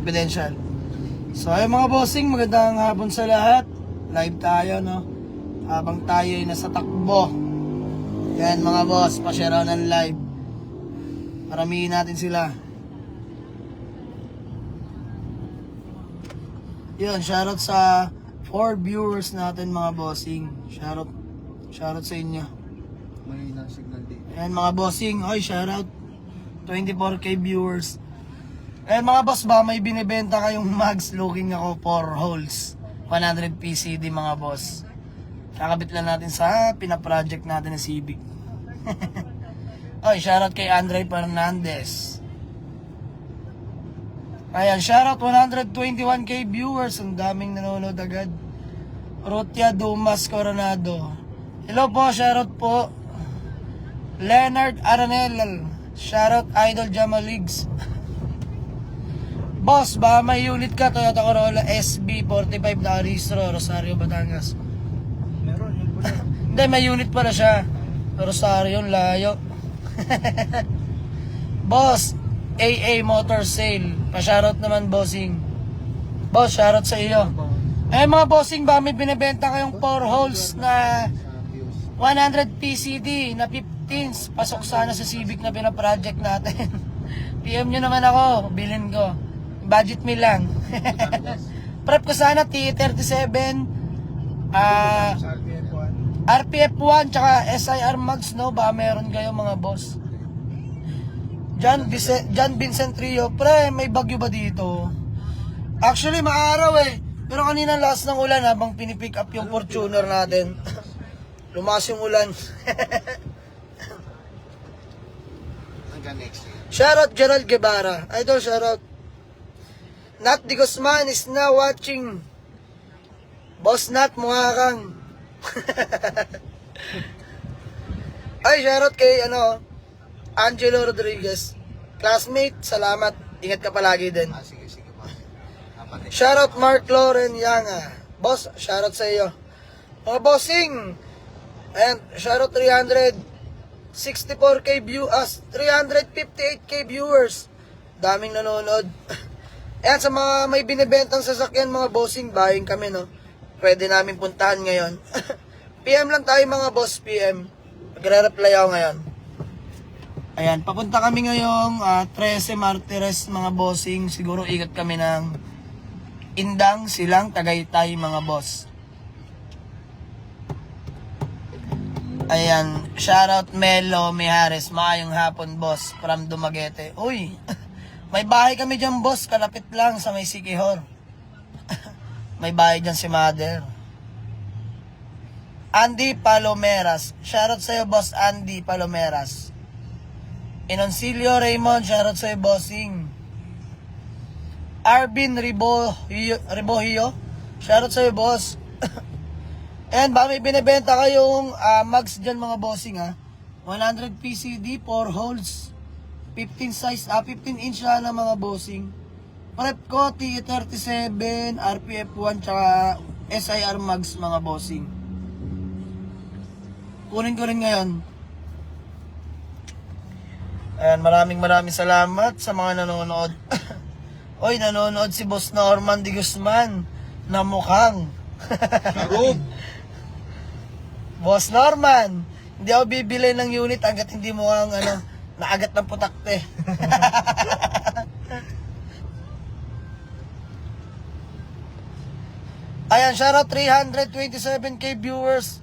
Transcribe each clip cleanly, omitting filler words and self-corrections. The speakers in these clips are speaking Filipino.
confidential. So ayun mga bossing, magandang hapon sa lahat. Live tayo, no? Habang tayo ay nasa takbo. Yan mga boss, pa-share out ng live. Paramihin natin sila. Yun, shoutout sa 4 viewers natin mga bossing. Shoutout sa inyo. May signal dito. Ayan mga bossing, oy shoutout 24k viewers. Ayan mga boss, ba may binibenta kayong mags, looking ako for holes 100 PCD mga boss. Kakabit lang natin sa pinaproject natin na Civic. Oy shoutout kay Andre Fernandez. Ayan, shoutout 121k viewers. Ang daming nanonood agad. Rutia Dumas Coronado. Hello po, shoutout po. Leonard Aranel. Shoutout Idol Jamaligs. Boss, ba may unit ka Toyota Corolla SB45 na Aristro, Rosario, Batangas? Meron, yun po na. Hindi, may unit pala siya. Rosario, layo. Boss, AA Motor Sale. Pa-shoutout naman, bossing. Boss, shoutout sa iyo. Eh mga bossing, ba may binibenta kayong 4 holes na 100 PCD na 15s. Pasok sana sa Civic na pinaproject natin. PM nyo naman ako, bilhin ko. Budget me lang. Prep ko sana T37, RPF1 tsaka SIR Mags, no? Ba meron kayo mga boss? John Vincent Rio, pre, may bagyo ba dito? Actually, maaraw eh. Pero kanina last ng ulan habang pinipick up yung Fortuner natin. Lumakas yung ulan. Hanggang next year. Shoutout Gerald Guevara. Idol, shoutout. Nat Di Guzman is now watching. Boss Nat, mukha kang. Ay, shoutout kay Angelo Rodriguez. Classmate, salamat. Ingat ka palagi din. Sige po. Shoutout Mark Lauren Yanga. Boss, shoutout sa iyo. Mga bossing. And shoutout 364k 358k viewers. Daming nanonood. Ayan, sa mga may binibentang sasakyan mga bossing, buying kami, no? Pwede namin puntahan ngayon. PM lang tayo mga boss, PM. Magre-reply ako ngayon. Ayan, papunta kami ngayong 13 Martires mga bossing. Siguro ikot kami ng Indang, Silang, Tagaytay mga boss. Ayan, shoutout Melo Mihares. Maayong hapon boss, from Dumaguete. Uy, may bahay kami dyan boss, kalapit lang sa may Sikihor. May bahay dyan si Mother. Andy Palomeras. Shoutout sa'yo boss Andy Palomeras. Inoncilio Raymond, shoutout sa'yo bossing. Arvin Ribohio, shoutout sa'yo boss. And ba may binibenta kayong mags dyan mga bossing 100 PCD, 4 holes. 15 size, 15 inch na mga bossing. Prep ko, T37, RPF1, tsaka SIR Mags mga bossing. Kunin ko rin ngayon. Ayan, maraming salamat sa mga nanonood. Oy, nanonood si Boss Norman Di Guzman na mukhang. Boss Norman, hindi ako bibili ng unit hanggat hindi mo ang naagat ng putakte. Ayan, shoutout 327k viewers.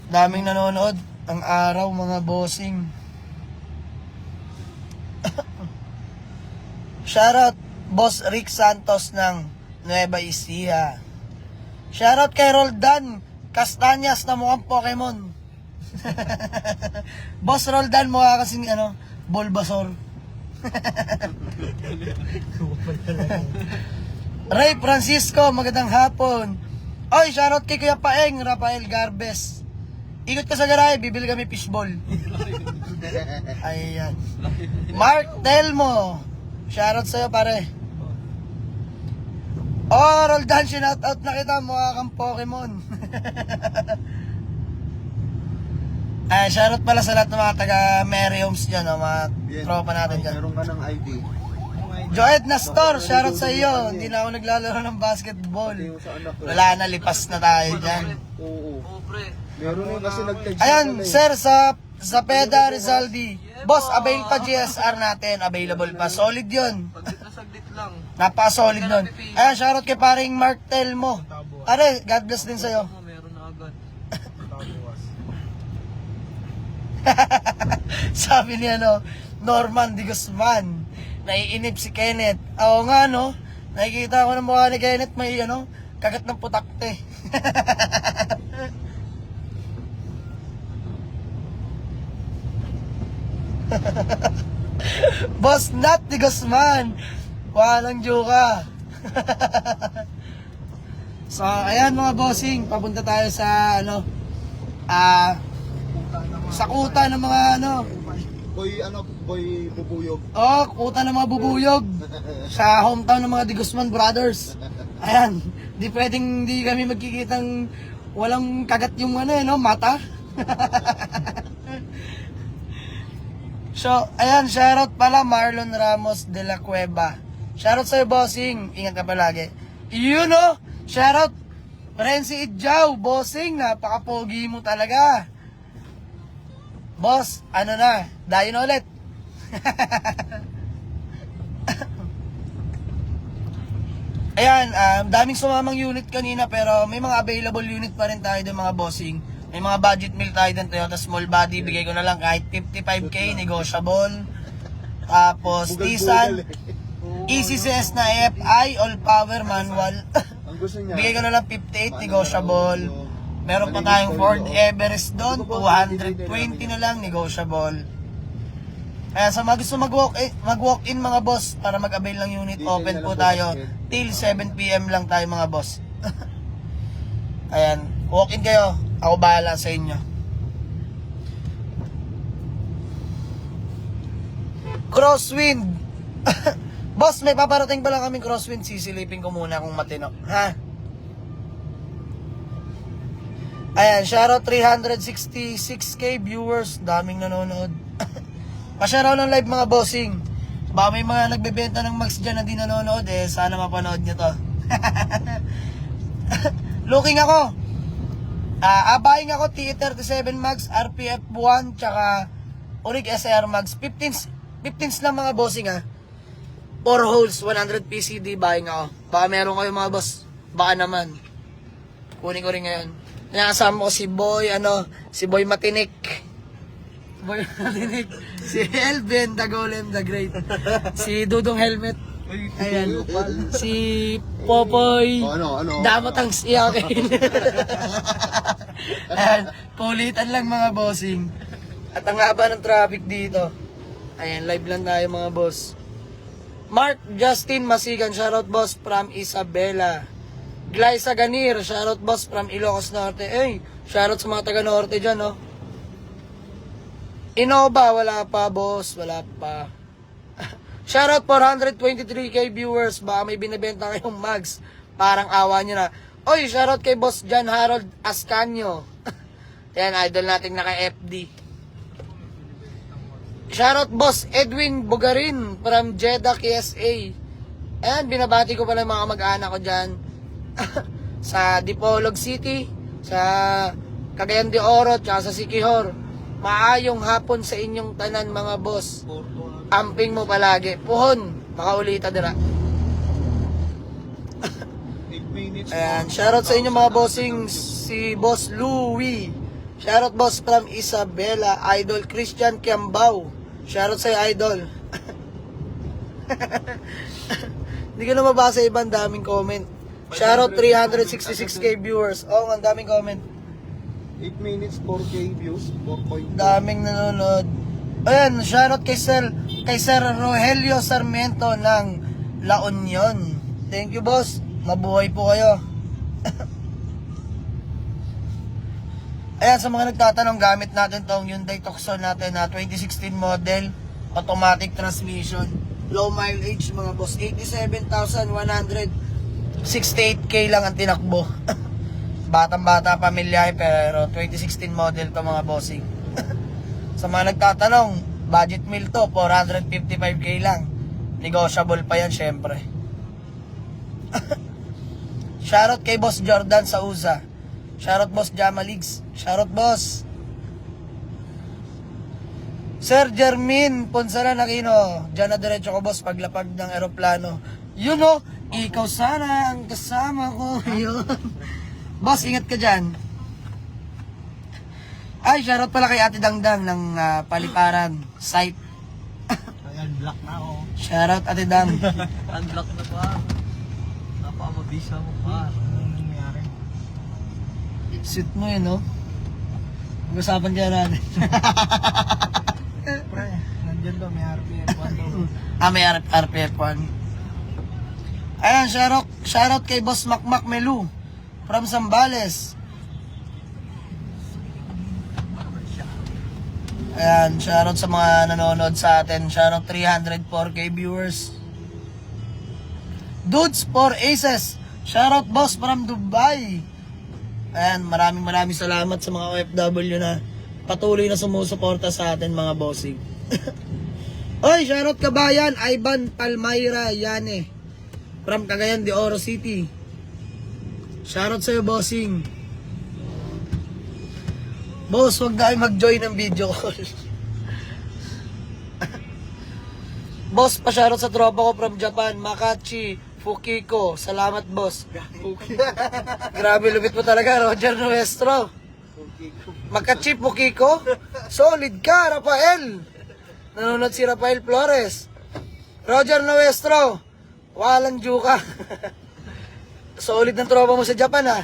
Daming nanonood ang araw mga bossing. Shoutout Boss Rick Santos ng Nueva Ecija. Shoutout kay Roldan Castañas na mukhang Pokemon. Boss Roldan, mukha kasing Bulbasaur. Ray Francisco, magandang hapon. Oy, shoutout kay Kuya Paeng, Rafael Garbes. Ikot ka sa garahe, bibili kami fishball. Ayan. Mark Telmo, shoutout sa'yo pare. Oh, Roldan, shoutout na kita, mukha kang Pokemon. Shoutout pala sa lahat ng mga taga Mary Homes dyan, mga tropa natin dyan. Meron ka ng ID. Joed Nastor, shoutout sa iyo. Hindi na ako naglalaro ng basketball. Yung sa anak ko. Wala na, lipas na tayo dyan. Oo. Oo, pre. Meron yun kasi nag-text. Ayan, sir, sa Peda Rizaldi. Boss, avail pa GSR natin. Available pa. Solid yun. Saglit lang. Napaka-solid nun. Ayan, shoutout kay paring Mark Telmo. Are, God bless din sa'yo. Meron na agad. Sabi niya, Norman Di Guzman. Naiinip si Kenneth. Oo nga, no? Nakikita ko ng mukha ni Kenneth, may, kagat ng putakte. Boss Nat Di Guzman. Walang joka. So, ayan mga bossing, papunta tayo sa, sa kuta ng mga, Boy bubuyog. Oh, kuta ng mga bubuyog sa hometown ng mga Di Guzman brothers. Ayan, di pwedeng di kami magkikitang walang kagat yung mata. So, ayan, shoutout pala Marlon Ramos de la Cueva. Shoutout sa'yo, bossing. Ingat ka palagi. Yun, shoutout Renzi Idjaw, bossing. Napaka-pogi mo talaga. Boss, dayo na ulit. Ayan, daming sumamang unit kanina pero may mga available unit pa rin tayo din mga bossing. May mga budget meal tayo din, Toyota small body, bigay ko na lang kahit 55k, negotiable. Tapos Nissan ECCS na FI, all power manual. Ang gusto niya. Bigay ko na lang 58, negotiable. Meron pa tayong Ford Everest doon, 220 na lang, negotiable. Kaya sa mga gusto mag-walk-in mga boss, para mag-avail ng unit, open po tayo till 7 PM lang tayo mga boss. Ayan, walk-in kayo, ako bahala sa inyo. Crosswind. Boss, may paparating pala kaming crosswind, sisilipin ko muna kung matino. Ha? Ayan, shoutout 366k viewers, daming nanonood. Pa-shoutout ng live mga bossing. Baka may mga nagbebenta ng max dyan na di nanonood sana mapanood nyo to. Looking ako. Buying ako T37 Max, RPF 1, tsaka Orig SR Max. 15s lang mga bossing 4 holes, 100 PCD buying ako. Baka meron kayo mga boss. Baka naman. Kunin ko rin ngayon. Nakasama ko si Boy, si Boy Matinik. Boy Matinik. Si Elvin, the Golem, the Great. Si Dudong Helmet. Ayan. Si Popoy. Damot ang siyakin. Ayan. Pulitan lang mga bossing. At ang haba ng traffic dito. Ayan, live lang tayo mga boss. Mark Justin Masigan, shoutout boss from Isabela. Glyza Ganir, shoutout boss from Ilocos Norte. Shoutout sa mga taga Norte dyan, Innova, wala pa boss, wala pa. Shoutout 423k viewers, baka may binibenta kayong mags. Parang awa nyo na. Shoutout kay boss John Harold Ascanio. Yan, idol natin naka-FD. Shoutout boss Edwin Bugarin from Jeddah, KSA. Ayan, binabati ko pala yung mga mag-anak ko dyan. Sa Dipolog City, sa Cagayan de Oro, tsaka sa Siquijor. Maayong hapon sa inyong tanan mga boss. Amping mo palagi. Puhon, makaulita dira. Ayan, shoutout sa inyo mga bossing, si Boss Louie. Shoutout boss from Isabela, Idol Christian Kiambao. Shoutout sa'yo, Idol. Hindi ko na mabasa ibang daming comment. Shoutout 366k viewers. Ang daming comment. 8 minutes, 4k views, 4.2. Daming nanonood. Ayan, shoutout kay Sir Rogelio Sarmiento ng La Union. Thank you, boss. Mabuhay po kayo. Ayan, sa mga nagtatanong, gamit natin tong Hyundai Tucson natin na 2016 model, automatic transmission, low mileage mga boss, 87,168k lang ang tinakbo. Batang-bata, pamilya, pero 2016 model to mga bossing. Sa mga nagtatanong, budget meal to, 455k lang. Negotiable pa yan, syempre. Shoutout kay Boss Jordan sa USA. Shoutout Boss Jamaligs. Shoutout Boss. Sir Jermin Ponsalan Aquino. Diyan na diretso ko, boss, paglapag ng eroplano. Yun o, ikaw sana ang kasama ko. Yun. Boss, ingat ka dyan. Ay, shoutout pala kay Ate Dangdang ng Paliparan site. Ayan, black na ako. Shoutout Ate Dang. Unblock na pa. Napaka-mabisa mo pa. Anong nangyari? Sweet mo yun, no? Mag-usapan kaya natin. Pre, nandyan daw, may RPM 1 daw. May RPF1. Ayan, shoutout kay Boss Makmak Melu from Zambales. Ayan, shoutout sa mga nanonood sa atin. Shoutout 304k viewers. Dudes for Aces. Shoutout boss from Dubai. Ayan, maraming salamat sa mga OFW na patuloy na sumusuporta sa atin, mga bossing. Oy, shoutout kabayan, Ivan Palmayra Yane from Cagayan de Oro City. Shoutout sa'yo, bossing. Boss, huwag na kayo mag-join ng video call. Boss, pa-shoutout sa tropa ko from Japan, Makachi Fukiko. Salamat, boss. Grabe, lupit mo talaga, Roger Nuestro. Makachi Fukiko. Solid ka, Rafael. Nanonood si Rafael Flores. Roger Nuestro. Walang juka. Solid ng tropa mo sa Japan, ha.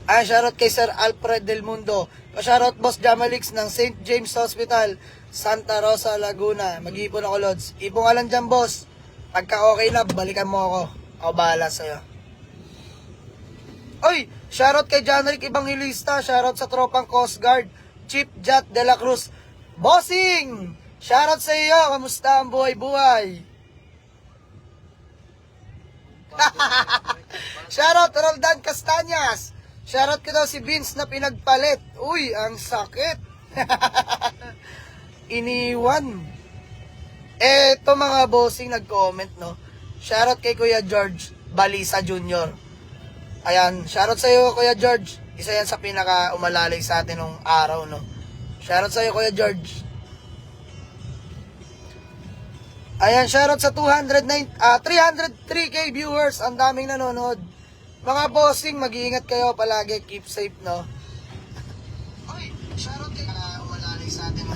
Ay, shoutout kay Sir Alfred Del Mundo. Pa-shoutout Boss Jamalix ng St. James Hospital, Santa Rosa, Laguna. Mag-iipon ako, Lods. Ipon ka lang dyan, boss. Pagka okay na, balikan mo ako. Ako bahala sa'yo. Oy, shoutout kay Janrick Evangelista. Shoutout sa tropang Coast Guard, Chief Jat de la Cruz. Bossing! Shoutout sa iyo. Kamusta ang buhay-buhay? Shoutout Roldan Castañas. Shoutout ko daw si Vince na pinagpalit. Uy, ang sakit. Iniwan. Eto mga bossing nag-comment, no? Shoutout kay Kuya George Balisa Jr. Ayan, shoutout sa iyo, Kuya George. Isa yan sa pinaka-umalalay sa atin nung araw, no? Shoutout sa iyo, Kuya George. Ayan, shoutout sa 303k viewers. Ang daming nanonood. Mga bossing, mag-iingat kayo palagi. Keep safe, no? Oy, shoutout kayo na umalalay sa atin.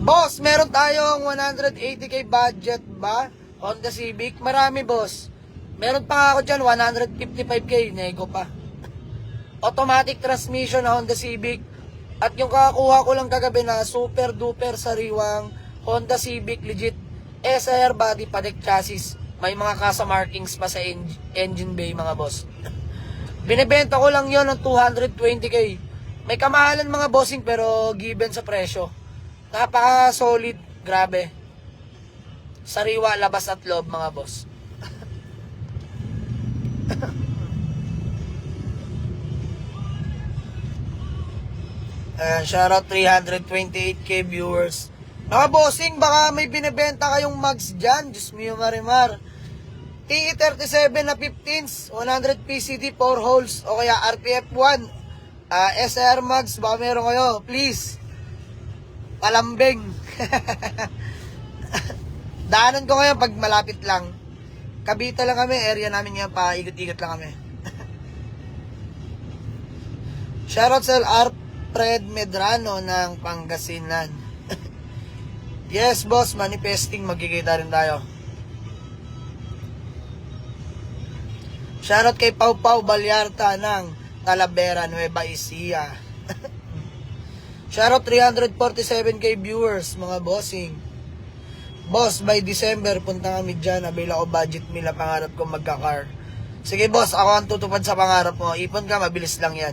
Boss, meron tayong 180k budget ba? Honda Civic. Marami, boss. Meron pa ako dyan, 155k. Nego pa. Automatic transmission na Honda Civic. At yung kakakuha ko lang kagabi na super duper sariwang Honda Civic, legit SR body pa deck chassis. May mga kasa markings pa sa engine bay, mga boss. Binibenta ko lang yon ng 220k. May kamahalan, mga bossing, pero given sa presyo. Napaka solid, grabe. Sariwa, labas at loob, mga boss. Shoutout 328k viewers. Mga bossing, baka may binibenta kayong mugs dyan. Diyos mio, marimar. TE37 na 15s, 100 PCD, 4 holes, o kaya RPF1. SR mugs, baka meron kayo. Please. Palambing. Daanan ko ngayon pag malapit lang. Cavite lang kami, area namin ngayon, pa igot-igot lang kami. Shoutout sa Alfred Medrano ng Pangasinan. Yes, boss, manifesting, magkikita rin tayo. Shoutout kay Pau Pau Balyarta ng Talavera, Nueva Ecija. Shoutout 347k viewers, mga bossing. Boss, by December, punta kami dyan. Avail ako budget nila, pangarap ko magka-car. Sige, boss, ako ang tutupad sa pangarap mo. Ipon ka, mabilis lang yan.